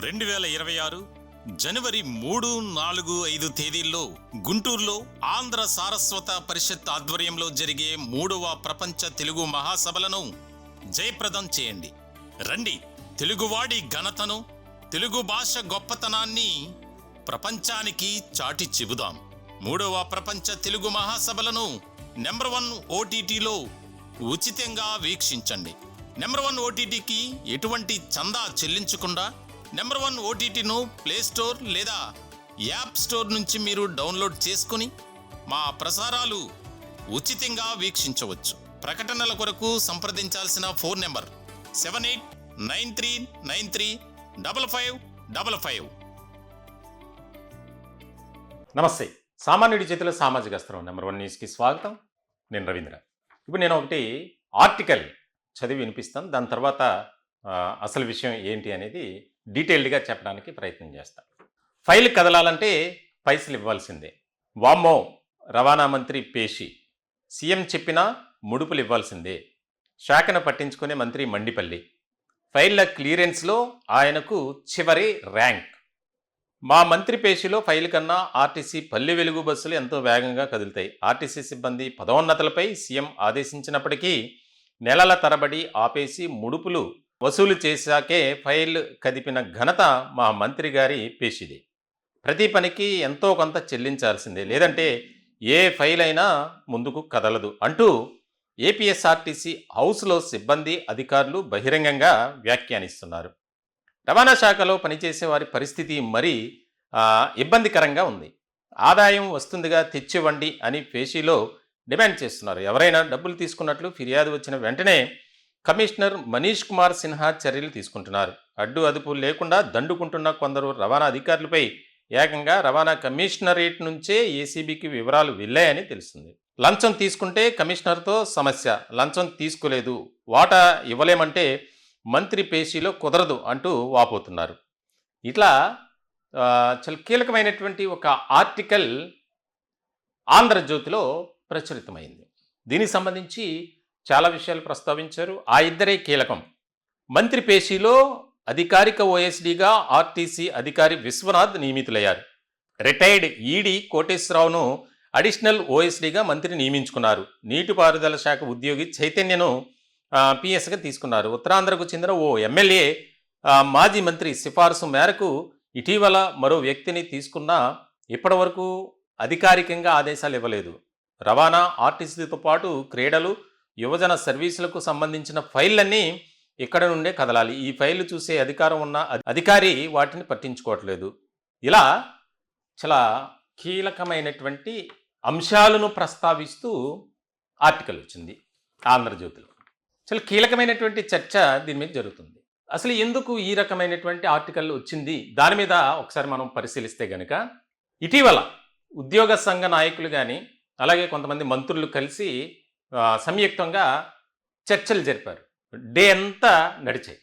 2026 జనవరి 3, 4, 5 తేదీల్లో గుంటూరులో ఆంధ్ర సారస్వత పరిషత్ ఆధ్వర్యంలో జరిగే 3వ ప్రపంచ తెలుగు మహాసభలను జయప్రదం చేయండి. రండి, తెలుగువాడి ఘనతను, తెలుగు భాష గొప్పతనాన్ని ప్రపంచానికి చాటి చెబుదాం. 3వ ప్రపంచ తెలుగు మహాసభలను నెంబర్ 1 ఓటీటీలో ఉచితంగా వీక్షించండి. నెంబర్ 1 ఓటీటీకి ఎటువంటి చందా చెల్లించకుండా నెంబర్ 1 ఓటీటీను ప్లే స్టోర్ లేదా యాప్ స్టోర్ నుంచి మీరు డౌన్లోడ్ చేసుకుని మా ప్రసారాలు ఉచితంగా వీక్షించవచ్చు. ప్రకటనల కొరకు సంప్రదించాల్సిన ఫోన్ నెంబర్ 7893935555. నమస్తే. సామాన్యుడి చేతిలో సామాజిక అస్త్రం నెంబర్ 1 న్యూస్కి స్వాగతం. నేను రవీంద్ర. ఇప్పుడు నేను ఒకటి ఆర్టికల్ చదివి వినిపిస్తాను. దాని తర్వాత అసలు విషయం ఏంటి అనేది డీటెయిల్డ్గా చెప్పడానికి ప్రయత్నం చేస్తాను. ఫైల్ కదలాలంటే పైసలు ఇవ్వాల్సిందే. వామ్మో, రవాణా మంత్రి పేషి. సీఎం చెప్పినా ముడుపులు ఇవ్వాల్సిందే. శాఖను పట్టించుకునే మంత్రి మండిపల్లి. ఫైళ్ల క్లియరెన్స్లో ఆయనకు చివరి ర్యాంక్. మా మంత్రి పేషిలో ఫైల్ కన్నా ఆర్టీసీ పల్లె వెలుగు బస్సులు ఎంతో వేగంగా కదులుతాయి. ఆర్టీసీ సిబ్బంది పదోన్నతులపై సీఎం ఆదేశించినప్పటికీ నెలల తరబడి ఆపేసి ముడుపులు వసూలు చేశాకే ఫైల్ కదిపిన ఘనత మా మంత్రి గారి పేషిది. ప్రతి పనికి ఎంతో కొంత చెల్లించాల్సిందే, లేదంటే ఏ ఫైల్ అయినా ముందుకు కదలదు అంటూ ఏపీఎస్ఆర్టీసీ హౌస్లో సిబ్బంది అధికారులు బహిరంగంగా వ్యాఖ్యానిస్తున్నారు. రవాణా శాఖలో పనిచేసే వారి పరిస్థితి మరీ ఇబ్బందికరంగా ఉంది. ఆదాయం వస్తుందిగా తెచ్చివ్వండి అని పేషీలో డిమాండ్ చేస్తున్నారు. ఎవరైనా డబ్బులు తీసుకున్నట్లు ఫిర్యాదు వచ్చిన వెంటనే కమిషనర్ మనీష్ కుమార్ సిన్హా చర్యలు తీసుకుంటున్నారు. అడ్డు అదుపు లేకుండా దండుకుంటున్న కొందరు రవాణా అధికారులపై ఏకంగా రవాణా కమిషనరేట్ నుంచే ఏసీబీకి వివరాలు వెళ్ళాయని తెలుస్తుంది. లంచం తీసుకుంటే కమిషనర్తో సమస్య, లంచం తీసుకోలేదు, వాటా ఇవ్వలేమంటే మంత్రి పేషీలో కుదరదు అంటూ వాపోతున్నారు. ఇట్లా చాలా కీలకమైనటువంటి ఒక ఆర్టికల్ ఆంధ్రజ్యోతిలో ప్రచురితమైంది. దీనికి సంబంధించి చాలా విషయాలు ప్రస్తావించారు. ఆ ఇద్దరే కీలకం. మంత్రి పేషీలో అధికారిక ఓఎస్డీగా ఆర్టీసీ అధికారి విశ్వనాథ్ నియమితులయ్యారు. రిటైర్డ్ ఈడీ కోటేశ్వరరావును అడిషనల్ ఓఎస్డీగా మంత్రి నియమించుకున్నారు. నీటిపారుదల శాఖ ఉద్యోగి చైతన్యను పిఎస్గా తీసుకున్నారు. ఉత్తరాంధ్రకు చెందిన ఓ ఎమ్మెల్యే మాజీ మంత్రి సిఫార్సు మేరకు ఇటీవల మరో వ్యక్తిని తీసుకున్నా ఇప్పటివరకు అధికారికంగా ఆదేశాలు ఇవ్వలేదు. రవాణా, ఆర్టీసీతో పాటు క్రీడలు, యువజన సర్వీసులకు సంబంధించిన ఫైళ్ళన్నీ ఇక్కడ నుండే కదలాలి. ఈ ఫైళ్లు చూసే అధికారం ఉన్న అధికారి వాటిని పట్టించుకోవట్లేదు. ఇలా చాలా కీలకమైనటువంటి అంశాలను ప్రస్తావిస్తూ ఆర్టికల్ వచ్చింది ఆంధ్రజ్యోతిలో. చాలా కీలకమైనటువంటి చర్చ దీని మీద జరుగుతుంది. అసలు ఎందుకు ఈ రకమైనటువంటి ఆర్టికల్ వచ్చింది దాని మీద ఒకసారి మనం పరిశీలిస్తే గనక, ఇటీవల ఉద్యోగ సంఘ నాయకులు కానీ అలాగే కొంతమంది మంత్రులు కలిసి సంయుక్తంగా చర్చలు జరిపారు. డే అంతా నడిచాయి.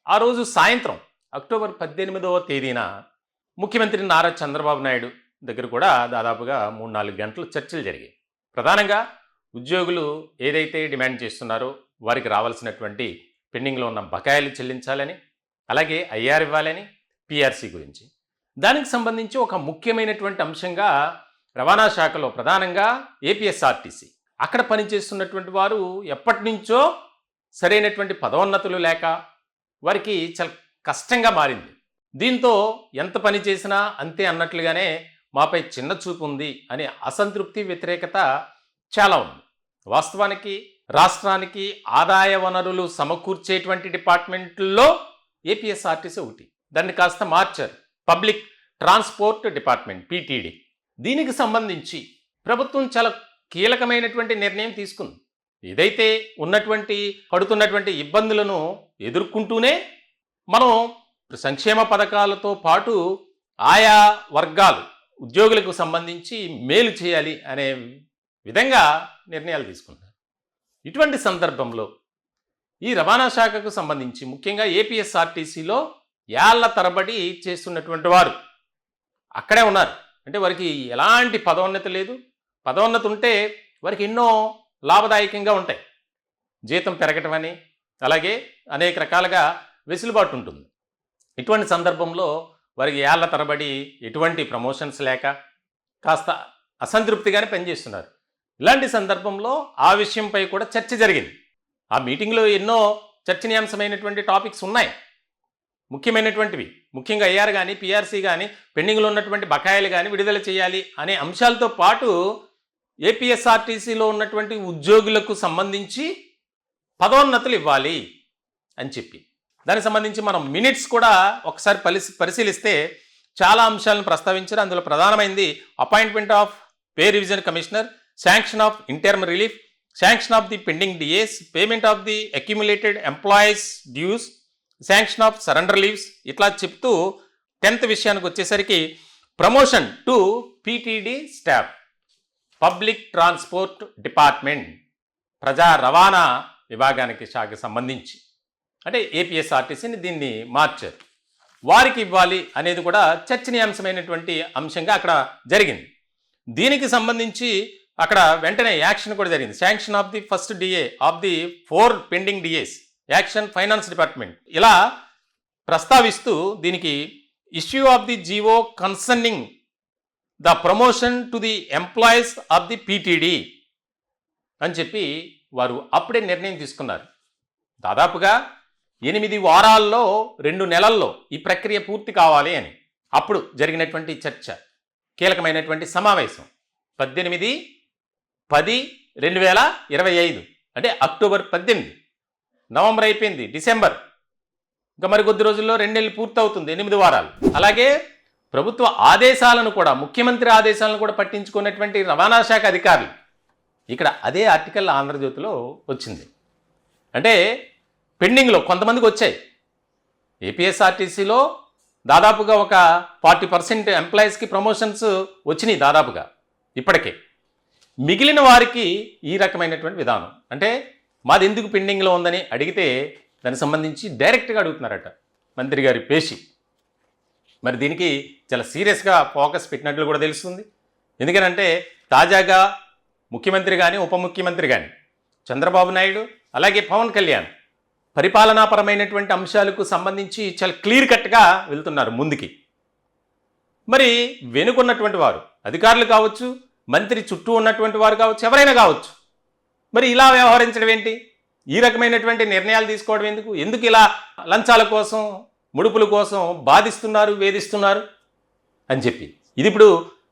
ఆ రోజు సాయంత్రం అక్టోబర్ 18వ తేదీన ముఖ్యమంత్రి నారా చంద్రబాబు నాయుడు దగ్గర కూడా దాదాపుగా 3-4 గంటలు చర్చలు జరిగాయి. ప్రధానంగా ఉద్యోగులు ఏదైతే డిమాండ్ చేస్తున్నారో వారికి రావాల్సినటువంటి పెండింగ్లో ఉన్న బకాయిలు చెల్లించాలని, అలాగే ఐఆర్ ఇవ్వాలని, పిఆర్సీ గురించి. దానికి సంబంధించి ఒక ముఖ్యమైనటువంటి అంశంగా రవాణా శాఖలో ప్రధానంగా ఏపీఎస్ఆర్టీసీ అక్కడ పనిచేస్తున్నటువంటి వారు ఎప్పటి నుంచో సరైనటువంటి పదోన్నతులు లేక వారికి చాలా కష్టంగా మారింది. దీంతో ఎంత పని చేసినా అంతే అన్నట్లుగానే మాపై చిన్న చూపు ఉంది అనే అసంతృప్తి, వ్యతిరేకత చాలా ఉంది. వాస్తవానికి రాష్ట్రానికి ఆదాయ వనరులు సమకూర్చేటువంటి డిపార్ట్మెంట్లో ఏపీఎస్ఆర్టీసీ ఒకటి. దాన్ని కాస్త మార్చారు, పబ్లిక్ ట్రాన్స్పోర్ట్ డిపార్ట్మెంట్, పీటీడీ. దీనికి సంబంధించి ప్రభుత్వం చాలా కీలకమైనటువంటి నిర్ణయం తీసుకుంది. ఏదైతే పడుతున్నటువంటి ఇబ్బందులను ఎదుర్కొంటూనే మనం సంక్షేమ పథకాలతో పాటు ఆయా వర్గాలు ఉద్యోగులకు సంబంధించి మేలు చేయాలి అనే విధంగా నిర్ణయాలు తీసుకున్నారు. ఇటువంటి సందర్భంలో ఈ రవాణా శాఖకు సంబంధించి ముఖ్యంగా ఏపీఎస్ఆర్టీసీలో ఏళ్ల తరబడి చేస్తున్నటువంటి వారు అక్కడే ఉన్నారు. అంటే వారికి ఎలాంటి పదోన్నతి లేదు. పదోన్నతి ఉంటే వారికి ఎన్నో లాభదాయకంగా ఉంటాయి. జీతం పెరగటం అని, అలాగే అనేక రకాలుగా వెసులుబాటు ఉంటుంది. ఇటువంటి సందర్భంలో వారికి ఏళ్ల తరబడి ఎటువంటి ప్రమోషన్స్ లేక కాస్త అసంతృప్తిగానే పనిచేస్తున్నారు. ఇలాంటి సందర్భంలో ఆ విషయంపై కూడా చర్చ జరిగింది. ఆ మీటింగ్లో ఎన్నో చర్చనీయాంశమైనటువంటి టాపిక్స్ ఉన్నాయి, ముఖ్యమైనటువంటివి. ముఖ్యంగా ఐఆర్ కానీ పిఆర్సీ కానీ పెండింగ్లో ఉన్నటువంటి బకాయిలు కానీ విడుదల చేయాలి అనే అంశాలతో పాటు ఏపీఎస్ఆర్టీసీలో ఉన్నటువంటి ఉద్యోగులకు సంబంధించి పదోన్నతులు ఇవ్వాలి అని చెప్పి దానికి సంబంధించి మనం మినిట్స్ కూడా ఒకసారి పరిశీలిస్తే చాలా అంశాలను ప్రస్తావించారు. అందులో ప్రధానమైనది appointment of pay revision commissioner, sanction of interim relief, sanction of the pending DAs, payment of the accumulated employees dues, sanction of surrender leaves. ఇట్లా చెప్తూ 10th విషయానికి వచ్చేసరికి promotion to PTD staff, public transport department, ప్రజా రవాణా విభాగానికి శాఖకు సంబంధించి అంటే ఏపీఎస్ఆర్టీసీని దీన్ని మార్చారు. వారికి ఇవ్వాలి అనేది కూడా చర్చనీయాంశమైనటువంటి అంశంగా అక్కడ జరిగింది. దీనికి సంబంధించి అక్కడ వెంటనే యాక్షన్ కూడా జరిగింది. Sanction of the first DA of the 4 pending DAs, action finance department. ఇలా ప్రస్తావిస్తూ దీనికి issue of the GO concerning the promotion to the employees of the PTD అని చెప్పి వారు అప్పుడే నిర్ణయం తీసుకున్నారు. దాదాపుగా 8 వారాల్లో 2 నెలల్లో ఈ ప్రక్రియ పూర్తి కావాలి అని అప్పుడు జరిగినటువంటి చర్చ, కీలకమైనటువంటి సమావేశం 18/10/2025 అంటే అక్టోబర్ 18. నవంబర్ అయిపోయింది, డిసెంబర్, ఇంకా మరి కొద్ది రోజుల్లో 2 నెలలు పూర్తవుతుంది, 8 వారాలు. అలాగే ప్రభుత్వ ఆదేశాలను కూడా, ముఖ్యమంత్రి ఆదేశాలను కూడా పట్టించుకున్నటువంటి రవాణా శాఖ అధికారులు ఇక్కడ అదే ఆర్టికల్ ఆంధ్రజ్యోతిలో వచ్చింది. అంటే పెండింగ్లో కొంతమందికి వచ్చాయి. ఏపీఎస్ఆర్టీసీలో దాదాపుగా ఒక 40% ఎంప్లాయీస్కి ప్రమోషన్స్ వచ్చినాయి దాదాపుగా ఇప్పటికే. మిగిలిన వారికి ఈ రకమైనటువంటి విధానం, అంటే మాది ఎందుకు పెండింగ్లో ఉందని అడిగితే దానికి సంబంధించి డైరెక్ట్గా అడుగుతున్నారట మంత్రి గారి పేషి. మరి దీనికి చాలా సీరియస్గా ఫోకస్ పెట్టినట్లు కూడా తెలుస్తుంది. ఎందుకనంటే తాజాగా ముఖ్యమంత్రి కానీ ఉప ముఖ్యమంత్రి కానీ చంద్రబాబు నాయుడు అలాగే పవన్ కళ్యాణ్ పరిపాలనాపరమైనటువంటి అంశాలకు సంబంధించి చాలా క్లియర్ కట్గా వెళ్తున్నారు ముందుకి. మరి వెనుకున్నటువంటి వారు అధికారులు కావచ్చు, మంత్రి చుట్టూ ఉన్నటువంటి వారు కావచ్చు, ఎవరైనా కావచ్చు, మరి ఇలా వ్యవహరించడం ఏంటి? ఈ రకమైనటువంటి నిర్ణయాలు తీసుకోవడం ఎందుకు? ఎందుకు ఇలా లంచాల కోసం, ముడుపుల కోసం బాధిస్తున్నారు, వేధిస్తున్నారు అని చెప్పి ఇది ఇప్పుడు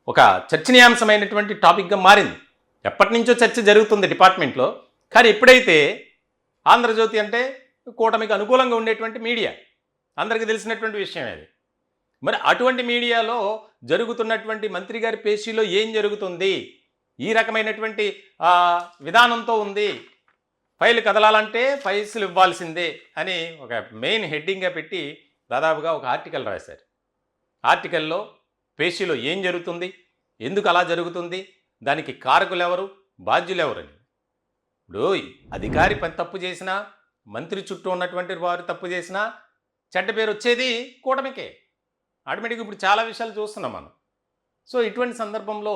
ఒక చర్చనీయాంశమైనటువంటి టాపిక్గా మారింది. ఎప్పటి నుంచో చర్చ జరుగుతుంది డిపార్ట్మెంట్లో. కానీ ఎప్పుడైతే ఆంధ్రజ్యోతి అంటే కూటమికి అనుకూలంగా ఉండేటువంటి మీడియా, అందరికీ తెలిసినటువంటి విషయం అది. మరి అటువంటి మీడియాలో జరుగుతున్నటువంటి మంత్రి గారి పేషీలో ఏం జరుగుతుంది, ఈ రకమైనటువంటి విధానంతో ఉంది, ఫైల్ కదలాలంటే ఫైల్స్ ఇవ్వాల్సిందే అని ఒక మెయిన్ హెడ్డింగ్గా పెట్టి దాదాపుగా ఒక ఆర్టికల్ రాశారు. ఆర్టికల్లో పేషీలో ఏం జరుగుతుంది, ఎందుకు అలా జరుగుతుంది, దానికి కారకులు ఎవరు, బాధ్యులు ఎవరని. ఇప్పుడు అధికారి తప్పు చేసినా, మంత్రి చుట్టూ ఉన్నటువంటి వారు తప్పు చేసినా చెడ్డ పేరు వచ్చేది కూటమికే. ఆటోమేటిక్గా ఇప్పుడు చాలా విషయాలు చూస్తున్నాం మనం. సో ఇటువంటి సందర్భంలో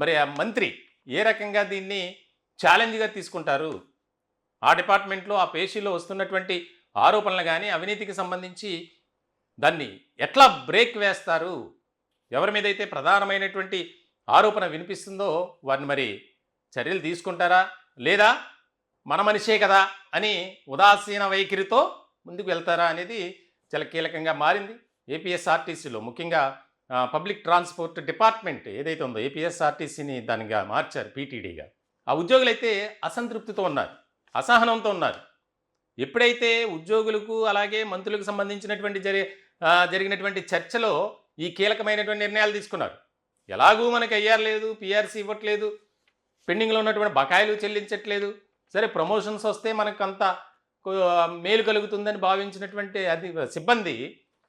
మరి ఆ మంత్రి ఏ రకంగా దీన్ని ఛాలెంజ్గా తీసుకుంటారు, ఆ డిపార్ట్మెంట్లో ఆ పేషీలో వస్తున్నటువంటి ఆరోపణలు కానీ అవినీతికి సంబంధించి దాన్ని ఎట్లా బ్రేక్ వేస్తారు, ఎవరి మీద అయితే ప్రధానమైనటువంటి ఆరోపణ వినిపిస్తుందో వారిని మరి చర్యలు తీసుకుంటారా, లేదా మన మనిషే కదా అని ఉదాసీన వైఖరితో ముందుకు వెళ్తారా అనేది చాలా కీలకంగా మారింది. ఏపీఎస్ఆర్టీసీలో ముఖ్యంగా పబ్లిక్ ట్రాన్స్పోర్ట్ డిపార్ట్మెంట్ ఏదైతే ఉందో ఏపీఎస్ఆర్టీసీని దానిగా మార్చారు పీటీడీగా. ఆ ఉద్యోగులైతే అసంతృప్తితో ఉన్నారు, అసహనంతో ఉన్నారు. ఎప్పుడైతే ఉద్యోగులకు అలాగే మంత్రులకు సంబంధించినటువంటి జరిగినటువంటి చర్చలో ఈ కీలకమైనటువంటి నిర్ణయాలు తీసుకున్నారు. ఎలాగూ మనకి ఐఆర్ లేదు, పిఆర్సీ ఇవ్వట్లేదు, పెండింగ్లో ఉన్నటువంటి బకాయిలు చెల్లించట్లేదు, సరే ప్రమోషన్స్ వస్తే మనకు అంత మేలు కలుగుతుందని భావించినటువంటి సిబ్బంది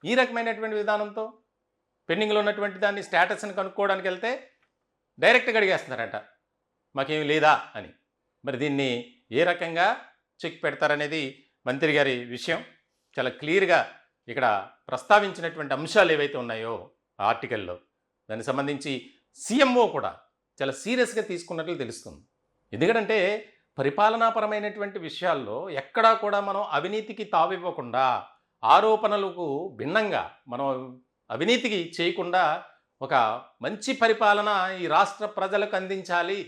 ఈ రకమైనటువంటి విధానంతో పెండింగ్లో ఉన్నటువంటి దాన్ని స్టేటస్ని కనుక్కోవడానికి వెళ్తే డైరెక్ట్గా అడిగేస్తున్నారట మాకేమి లేదా అని. మరి దీన్ని ఏ రకంగా చెక్ పెడతారనేది మంత్రి గారి విషయం. చాలా క్లియర్గా ఇక్కడ ప్రస్తావించినటువంటి అంశాలు ఏవైతే ఉన్నాయో ఆ ఆర్టికల్లో దానికి సంబంధించి సీఎంఓ కూడా చాలా సీరియస్గా తీసుకున్నట్లు తెలుస్తుంది. ఎందుకంటే పరిపాలనాపరమైనటువంటి విషయాల్లో ఎక్కడా కూడా మనం అవినీతికి తావివ్వకుండా, ఆరోపణలకు భిన్నంగా మనం అవినీతికి చేయకుండా ఒక మంచి పరిపాలన ఈ రాష్ట్ర ప్రజలకు అందించాలి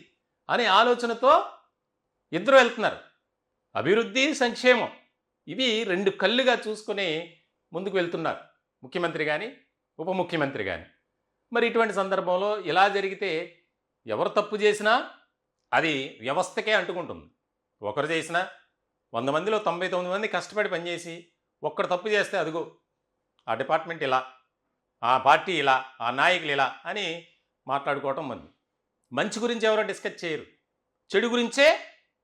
అనే ఆలోచనతో ఇద్దరు వెళ్తున్నారు. అభివృద్ధి, సంక్షేమం ఇవి రెండు కళ్ళుగా చూసుకొని ముందుకు వెళ్తున్నారు ముఖ్యమంత్రి కానీ ఉప ముఖ్యమంత్రి కానీ. మరి ఇటువంటి సందర్భంలో ఇలా జరిగితే ఎవరు తప్పు చేసినా అది వ్యవస్థకే అంటుకుంటుంది. ఒకరు చేసినా 100 మందిలో 99 మంది కష్టపడి పనిచేసి ఒక్కడు తప్పు చేస్తే అదిగో ఆ డిపార్ట్మెంట్ ఇలా, ఆ పార్టీ ఇలా, ఆ నాయకులు ఇలా అని మాట్లాడుకోవటం మంది. మంచి గురించి ఎవరో డిస్కస్ చేయరు, చెడు గురించే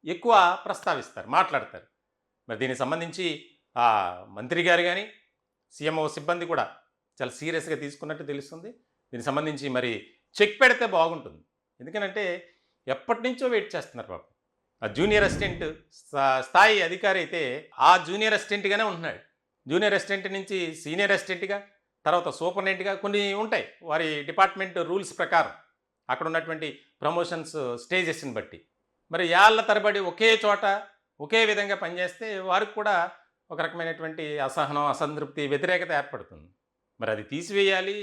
ఎక్కువ ప్రస్తావిస్తారు, మాట్లాడతారు. మరి దీనికి సంబంధించి ఆ మంత్రి గారు కానీ సీఎంఓ సిబ్బంది కూడా చాలా సీరియస్గా తీసుకున్నట్టు తెలుస్తుంది. దీనికి సంబంధించి మరి చెక్ పెడితే బాగుంటుంది. ఎందుకంటే ఎప్పటి నుంచో వెయిట్ చేస్తున్నారు పాపం. ఆ జూనియర్ అసిస్టెంట్ స్థాయి అధికారి అయితే ఆ జూనియర్ అసిస్టెంట్గానే ఉంటున్నాడు. జూనియర్ అసిస్టెంట్ నుంచి సీనియర్ అసిస్టెంట్గా, తర్వాత సూపరింటెండెంట్గా కొన్ని ఉంటాయి వారి డిపార్ట్మెంట్ రూల్స్ ప్రకారం అక్కడ ఉన్నటువంటి ప్రమోషన్స్ స్టేజెస్ని బట్టి. మరి ఏళ్ల తరబడి ఒకే చోట ఒకే విధంగా పనిచేస్తే వారికి కూడా ఒక రకమైనటువంటి అసహనం, అసంతృప్తి, వ్యతిరేకత ఏర్పడుతుంది. మరి అది తీసివేయాలి.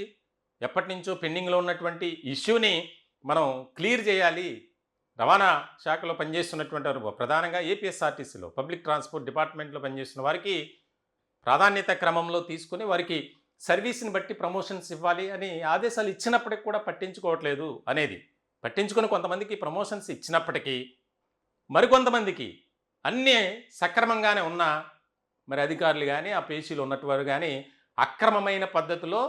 ఎప్పటి నుంచో పెండింగ్లో ఉన్నటువంటి ఇష్యూని మనం క్లియర్ చేయాలి. రవాణా శాఖలో పనిచేస్తున్నటువంటి వారు, ప్రధానంగా ఏపీఎస్ఆర్టీసీలో పబ్లిక్ ట్రాన్స్పోర్ట్ డిపార్ట్మెంట్లో పనిచేస్తున్న వారికి ప్రాధాన్యత క్రమంలో తీసుకుని వారికి సర్వీస్ని బట్టి ప్రమోషన్స్ ఇవ్వాలి అని ఆదేశాలు ఇచ్చినప్పటికి కూడా పట్టించుకోవట్లేదు అనేది. పట్టించుకొని కొంతమందికి ప్రమోషన్స్ ఇచ్చినప్పటికీ మరికొంతమందికి అన్నీ సక్రమంగానే ఉన్నా మరి అధికారులు కానీ ఆ పేషీలో ఉన్నటువంటి కానీ అక్రమమైన పద్ధతిలో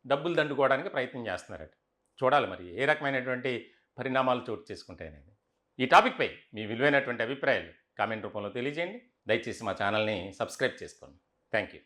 డబ్బులు దండుకోవడానికి ప్రయత్నం చేస్తున్నారట. చూడాలి మరి ఏ రకమైనటువంటి పరిణామాలు చోటు చేసుకుంటాయనేది. ఈ టాపిక్పై మీ విలువైనటువంటి అభిప్రాయాలు కామెంట్ రూపంలో తెలియజేయండి. దయచేసి మా ఛానల్ని సబ్స్క్రైబ్ చేసుకోండి. Thank you.